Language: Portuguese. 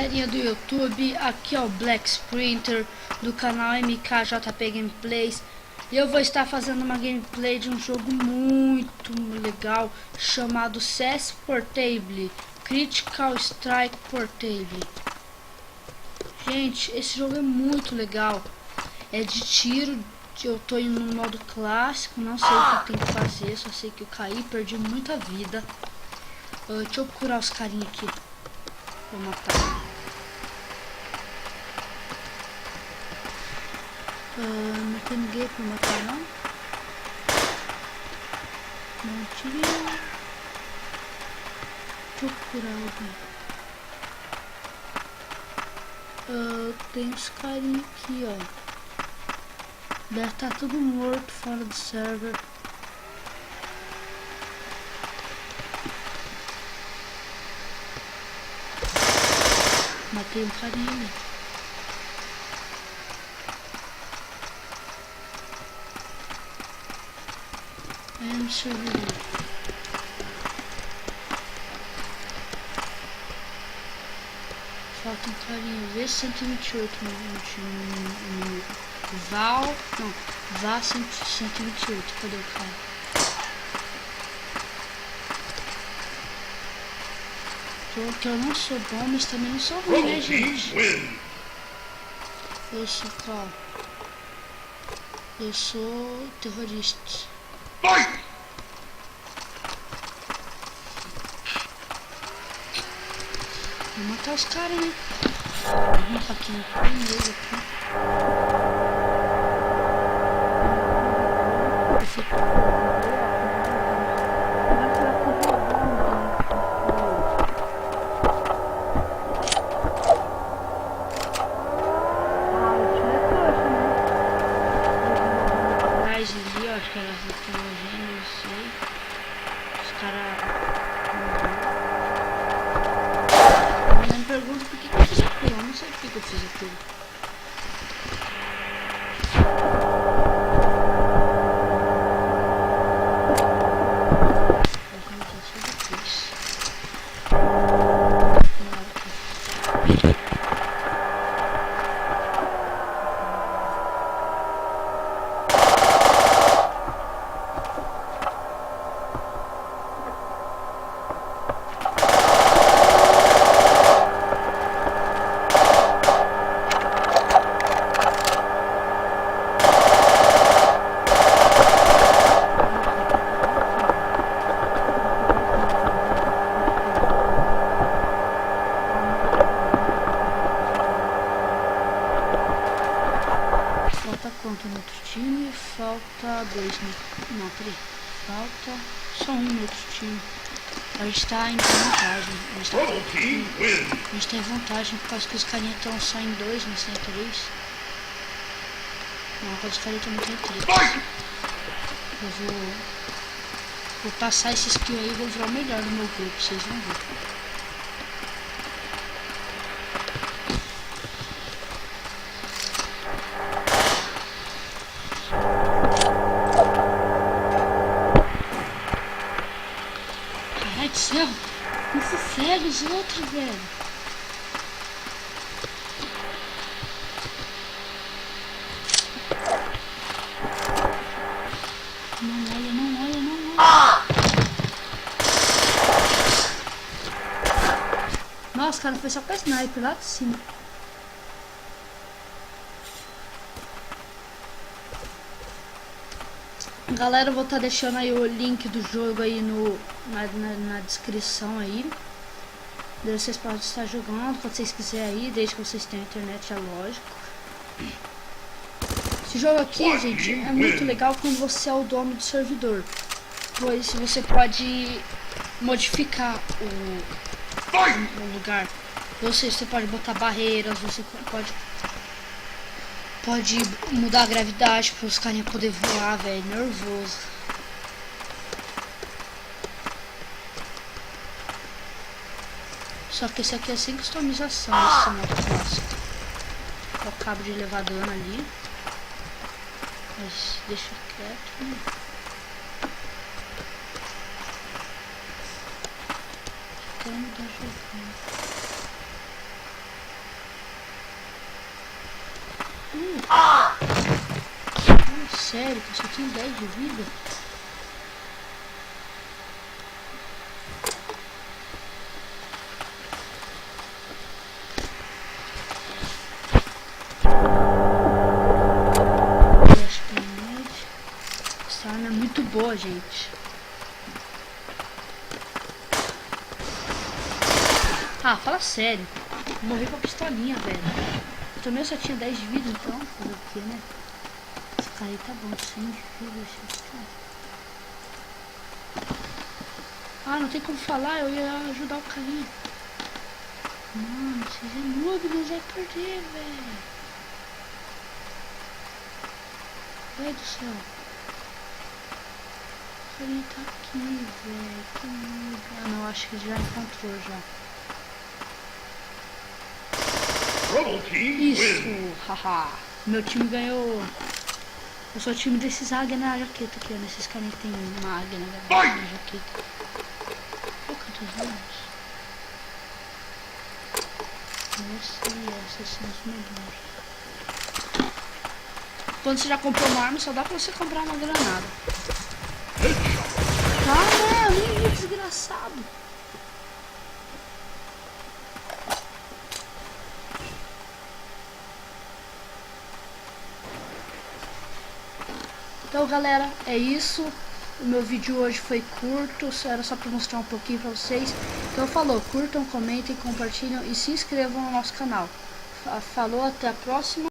galerinha do YouTube, aqui é o Black Sprinter do canal MKJP Gameplays e eu vou estar fazendo uma gameplay de um jogo muito legal chamado CS Portable, Critical Strike Portable. Gente, esse jogo é muito legal, é de tiro, eu tô indo no modo clássico, não sei o que eu tenho que fazer, só sei que eu caí, perdi muita vida. Deixa eu curar os carinha aqui. Vou matar. Não tem ninguém pra matar, não? Não tirei. Deixa eu curar alguém. Tem os carinha aqui, ó. Deve estar tudo morto fora do server. Matei um carinha ali. No servidor. Falta um carinha. Vê 128 no Val. Não, Vá 128. Cadê o cara? Que eu não sou bom, mas também não sou ruim, né, gente? Eu sou qual? Eu sou terrorista. Vou matar os caras, né? Vamos pra aqui no primeiro aqui. Acho que elas estão morrendo, não sei. Os caras. Não me pergunta por que eu fiz aquilo. Eu não sei por que eu fiz aquilo. Vou começar só depois. Quanto no outro time? Falta 2, né? Não, peraí. Falta só um no outro time. A gente tá em vantagem. A gente tá em vantagem por causa que os carinhas estão só em 2, não só em 3. Não, agora os carinhas também tem 3. Eu vou passar esse skill aí e vou virar o melhor do meu grupo, vocês vão ver. Ai do céu, não se segue os outros, velho. Não olha, não olha, não olha. Nossa, cara, foi só com a sniper lá de cima. Galera, eu vou estar deixando aí o link do jogo aí na descrição aí. Daí vocês podem estar jogando quando vocês quiserem aí, desde que vocês tenham internet, é lógico. Esse jogo aqui, gente, é muito legal quando você é o dono do servidor, pois você pode modificar o lugar. Ou seja, você pode botar barreiras, você pode mudar a gravidade para os carinha poder voar, velho, nervoso. Só que esse aqui é sem customização, esse modo clássico. Ó, o cabo de levar dano ali. Mas deixa quieto, né? Como tá jogando? Sério, que eu só tinha 10 de vida? Essa arma é muito boa, gente. Ah, fala sério. Morri com a pistolinha, velho. Eu também só tinha 10 de vida, então. Fazer o que, né? Esse cara aí tá bom, 100 de vida. Ah, não tem como falar, eu ia ajudar o carinha. Mano, vocês é noob, nós vai perder, velho. Meu Deus do céu. O carinha tá aqui, velho. Que noob. Ah, não, acho que já encontrou já. Isso, haha. Meu time ganhou. Eu sou o time desses águia na jaqueta aqui, ó. Nesses carinhas que tem uma águia na jaqueta. Pô, quantos anos? Essas são os melhores. Quando você já comprou uma arma, só dá pra você comprar uma granada. Caramba, desgraçado. Então, galera, é isso. O meu vídeo hoje foi curto, era só para mostrar um pouquinho para vocês. Então, falou, curtam, comentem, compartilham e se inscrevam no nosso canal. Falou, até a próxima.